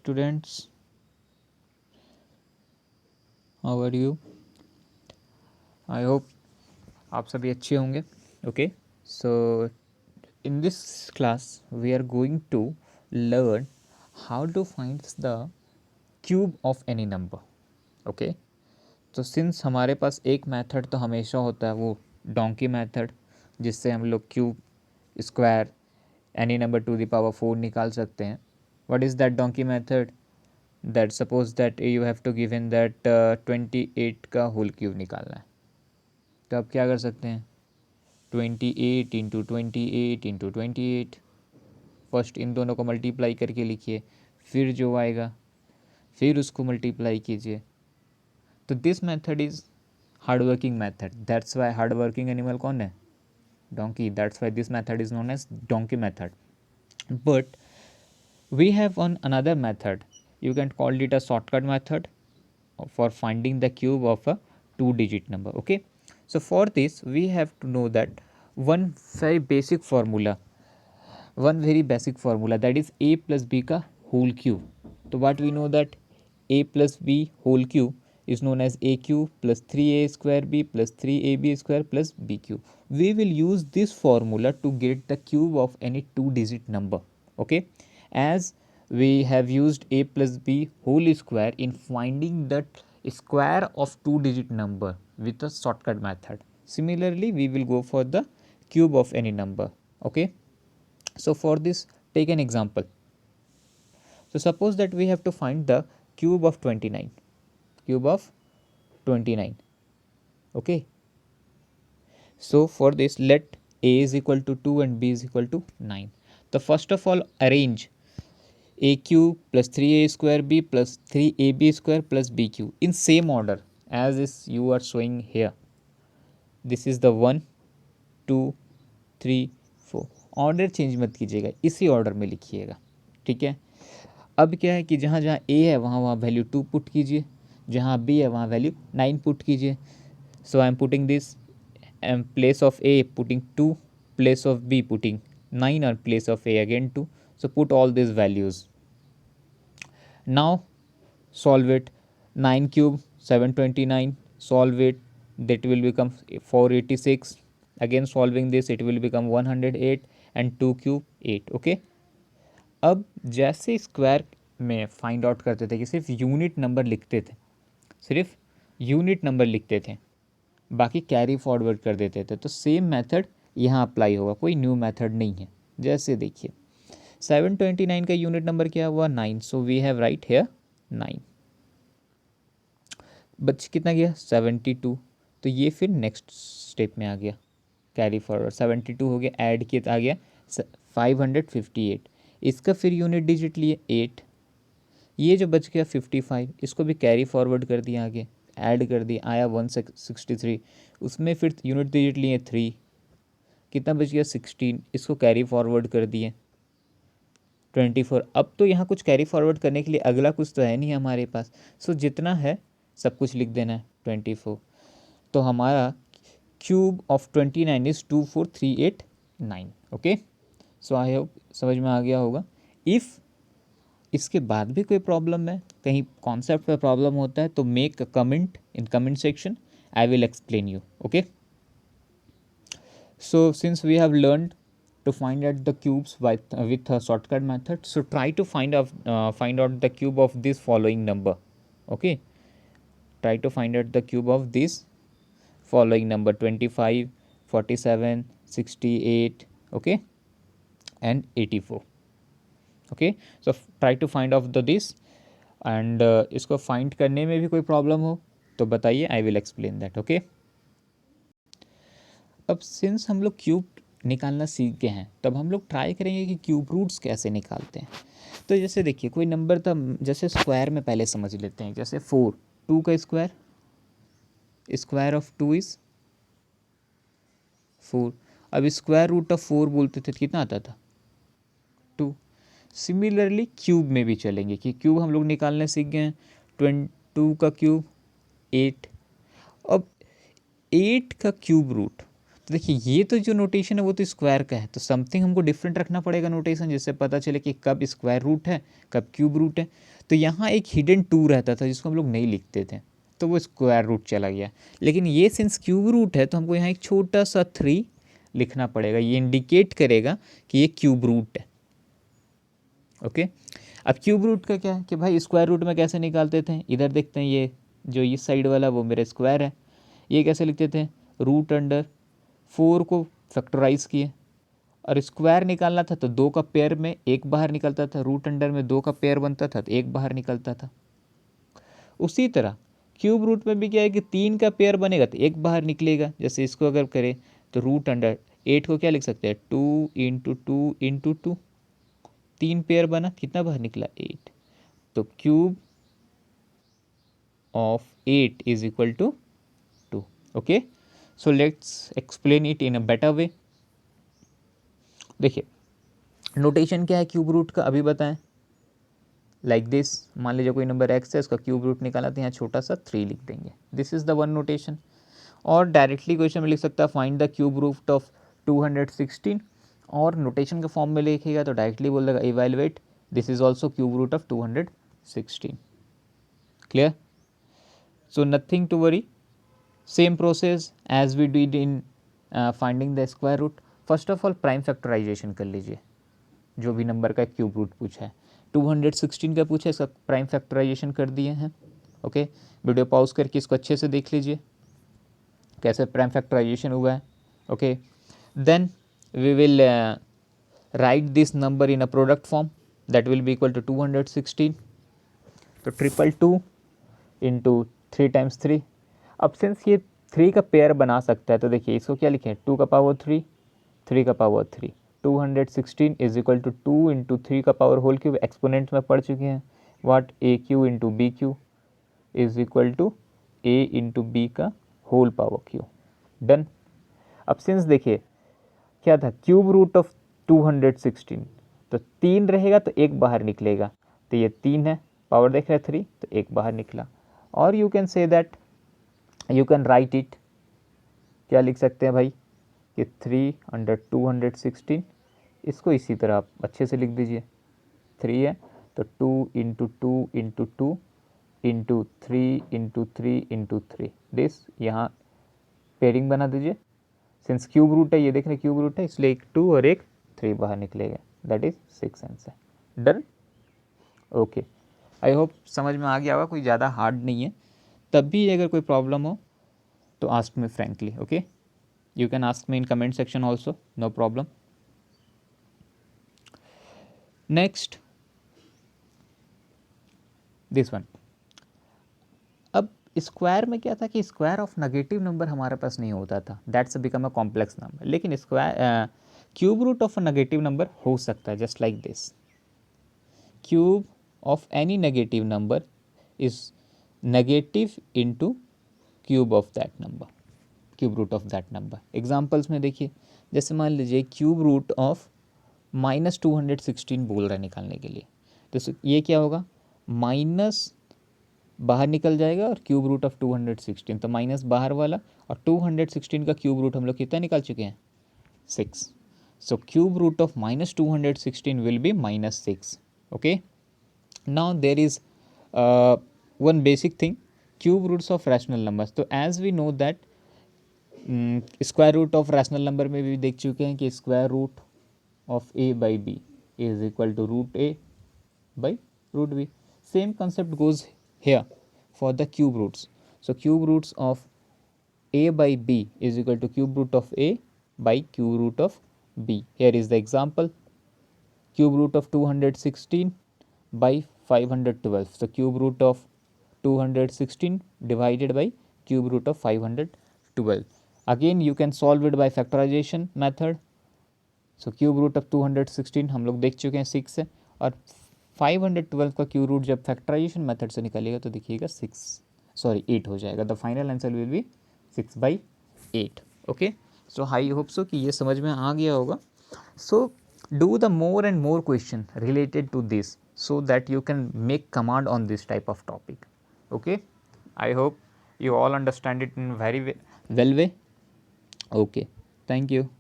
students, how are you? I hope आप सभी अच्छे होंगे. Okay, so in this class we are going to learn how to find the cube of any number. Okay, तो since हमारे पास एक method तो हमेशा होता है वो डोंकी मेथड, जिससे हम लोग cube, square, any number to the power 4 निकाल सकते हैं. What is that donkey method? That suppose that you have to given that 28 का होल क्यूब निकालना है. तो आप क्या कर सकते हैं? 28 इंटू 28 इंटू 28. फर्स्ट इन दोनों को मल्टीप्लाई करके लिखिए, फिर जो आएगा फिर उसको मल्टीप्लाई कीजिए. तो this method is hard working method. That's why hard working animal कौन है? Donkey. That's why this method is known as donkey method. But we have on another method, you can call it a shortcut method for finding the cube of a 2-digit number. Okay, so for this we have to know that one very basic formula, that is a plus b ka whole cube. So what we know that a plus b whole cube is known as a cube plus 3a square b plus 3ab square plus b cube. We will use this formula to get the cube of any 2-digit number. Okay, as we have used a plus b whole square in finding the square of 2-digit number with a shortcut method. Similarly, we will go for the cube of any number. Okay, so for this, take an example. So suppose that we have to find the cube of 29. Cube of 29. Okay, so for this, let a is equal to 2 and b is equal to 9. So first of all, arrange a cube plus 3a square b plus 3ab square plus b cube in same order as is you are showing here. This is the 1 2 3 4. Order change मत कीजिएगा, इसी order में लिखिएगा. ठीक है. अब क्या है कि जहाँ जहाँ a है वहाँ वहाँ वैल्यू 2 पुट कीजिए, जहाँ b है वहाँ वैल्यू 9 पुट कीजिए. So I am putting this place of a putting 2, place of b putting 9, or place of a again 2. So put all these values. Now solve it. 9 cube 729. Solve it, that will become 486. Again solving this, it will become 108, and 2 cube 8. Okay, अब जैसे square में find out करते थे कि सिर्फ unit number लिखते थे, सिर्फ यूनिट नंबर लिखते थे, बाकी कैरी फॉरवर्ड कर देते थे, तो सेम मेथड यहाँ अप्लाई होगा, कोई न्यू मेथड नहीं है. जैसे देखिए 729 का यूनिट नंबर क्या हुआ? 9. So we have write here 9. बच कितना गया? 72. तो ये फिर नेक्स्ट स्टेप में आ गया, कैरी फॉरवर्ड 72 हो गया, ऐड किया आ गया 558. इसका फिर यूनिट डिजिट लिए 8. ये जो बच गया 55, इसको भी कैरी फॉरवर्ड कर दिया आगे, ऐड कर दिया, आया 163. उसमें फिर यूनिट डिजिट लिए 3. कितना बच गया? 16. इसको कैरी फॉरवर्ड कर दिए 24. अब तो यहाँ कुछ कैरी फॉरवर्ड करने के लिए अगला कुछ तो है नहीं हमारे पास. सो जितना है सब कुछ लिख देना है 24. तो हमारा cube of 29 is 24389. Okay, so I hope समझ में आ गया होगा. इफ़ इसके बाद भी कोई प्रॉब्लम है, कहीं कॉन्सेप्ट पे प्रॉब्लम होता है, तो make a comment in comment section, I will explain you. Okay, so since we have learned to find out the cubes with a shortcut method, so try to find out the cube of this following number. Okay, try to find out the cube of this following number: 25, 47, 68, okay, and 84. Okay, so try to find out this, and इसको find करने में भी कोई problem हो तो बताइए, I will explain that. Okay, अब since हम लोग क्यूब निकालना सीख गए हैं, तब हम लोग ट्राई करेंगे कि क्यूब रूट्स कैसे निकालते हैं. तो जैसे देखिए कोई नंबर था, जैसे स्क्वायर में पहले समझ लेते हैं. जैसे 4, 2 का स्क्वायर, स्क्वायर ऑफ 2 इज़ 4. अब स्क्वायर रूट ऑफ 4 बोलते थे, कितना आता था? 2. सिमिलरली क्यूब में भी चलेंगे कि क्यूब हम लोग निकालने सीख गए हैं. 22 का क्यूब 8. अब 8 का क्यूब रूट, तो देखिए ये तो जो नोटेशन है वो तो स्क्वायर का है, तो समथिंग हमको डिफरेंट रखना पड़ेगा नोटेशन, जिससे पता चले कि कब स्क्वायर रूट है कब क्यूब रूट है। तो यहाँ एक हिडन 2 रहता था जिसको हम लोग नहीं लिखते थे, तो वो स्क्वायर रूट चला गया। लेकिन ये सिंस क्यूब रूट है तो हमको यहाँ एक छोटा सा 3 लिखना पड़ेगा, ये इंडिकेट करेगा कि ये क्यूब रूट है। ओके, अब क्यूब रूट का क्या है कि भाई स्क्वायर रूट में कैसे निकालते थे, इधर देखते हैं, ये जो इस साइड वाला वो मेरा स्क्वायर है, ये कैसे लिखते थे, रूट अंडर 4 को फैक्टराइज किए, और स्क्वायर निकालना था तो 2 का पेयर में एक बाहर निकलता था, रूट अंडर में 2 का पेयर बनता था तो एक बाहर निकलता था। उसी तरह क्यूब रूट में भी क्या है कि 3 का पेयर बनेगा तो एक बाहर निकलेगा। जैसे इसको अगर करें तो रूट अंडर 8 को क्या लिख सकते हैं, 2 इंटू 2 इंटू 2, 3 पेयर बना, कितना बाहर निकला 8, तो cube of 8 is equal to 2। Okay, so let's explain it in a better way. देखिए नोटेशन क्या है क्यूब रूट का अभी बताएं, लाइक दिस, मान लीजिए कोई नंबर x है, इसका क्यूब रूट निकाला तो यहाँ छोटा सा 3 लिख देंगे, this is the one notation. और डायरेक्टली क्वेश्चन में लिख सकता है find the cube root of 216, और नोटेशन के फॉर्म में लिखेगा तो डायरेक्टली बोल देगा evaluate, this is also cube root of 216। Clear? So nothing to worry, same process as we did in finding the square root. First of all prime factorisation कर लीजिए, जो भी नंबर का क्यूब रूट पूछा है, 216 का पूछा है, इसका प्राइम फैक्टराइजेशन कर दिए हैं। ओके, वीडियो पॉज करके इसको अच्छे से देख लीजिए कैसे प्राइम फैक्टराइजेशन हुआ है। Okay, then we will write this number in a product form, that will be equal to 216, तो 222 इंटू 3 टाइम्स 3। अब सिंस ये 3 का पेयर बना सकता है तो देखिए इसको क्या लिखें, 2 का पावर 3, 3 का power 3, 216 is equal to 2 into 3 का पावर होल क्यूब, एक्सपोनेंट में पढ़ चुके हैं, what a q into b q is equal to a into b का होल पावर क्यू। डन। अब सिंस देखिए क्या था, क्यूब रूट ऑफ 216, तो 3 रहेगा तो एक बाहर निकलेगा, तो ये 3 है, पावर देख रहे हैं 3, तो एक बाहर निकला। और you can say that, you can write it, क्या लिख सकते हैं भाई कि 3 अंडर 216, इसको इसी तरह आप अच्छे से लिख दीजिए, 3 है तो 2 into 2 into 2 into 3 into 3 into 3, this यहाँ पेयरिंग बना दीजिए। सिंस क्यूब रूट है, ये देख रहे क्यूब रूट है, इसलिए एक 2 और एक 3 बाहर निकलेगा, that is 6 answer. Done. Okay, I hope समझ में आ गया होगा, कोई ज़्यादा हार्ड नहीं है। तब भी अगर कोई प्रॉब्लम हो तो ask me frankly. Okay, you can ask me in comment section also, no problem. Next, this one. अब स्क्वायर में क्या था कि स्क्वायर ऑफ नेगेटिव नंबर हमारे पास नहीं होता था, that's become a complex number. लेकिन square cube root of a negative number हो सकता है, just like this, cube of any negative number is negative into cube of that number, cube root of that number. Examples में देखिए, जैसे मान लीजिए cube root of -216 बोल रहा है निकालने के लिए, तो ये क्या होगा, माइनस बाहर निकल जाएगा और क्यूब रूट ऑफ 216, तो माइनस बाहर वाला, और 216 का क्यूब रूट हम लोग कितना निकाल चुके हैं, 6। So cube root of -216 will be -6। Okay, now there is one basic thing, cube roots of rational numbers. तो as we know that square root of rational number में भी देख चुके हैं कि square root of a by b is equal to root a by root b. Same concept goes here for the cube roots. So cube roots of a by b is equal to cube root of a by cube root of b. Here is the example, cube root of 216 by 512. So cube root of 216 divided by cube root of 512. Again you can solve it by factorization method. So cube root of 216 हम लोग देख चुके हैं 6 है, और 512 का cube root जब factorisation method से निकालिएगा तो देखिएगा 8 हो जाएगा। The final answer will be 6/8। Okay, so I hope so कि ये समझ में आ गया होगा। So do the more and more question related to this so that you can make command on this type of topic. Okay, I hope you all understand it in very well way. Okay. Thank you.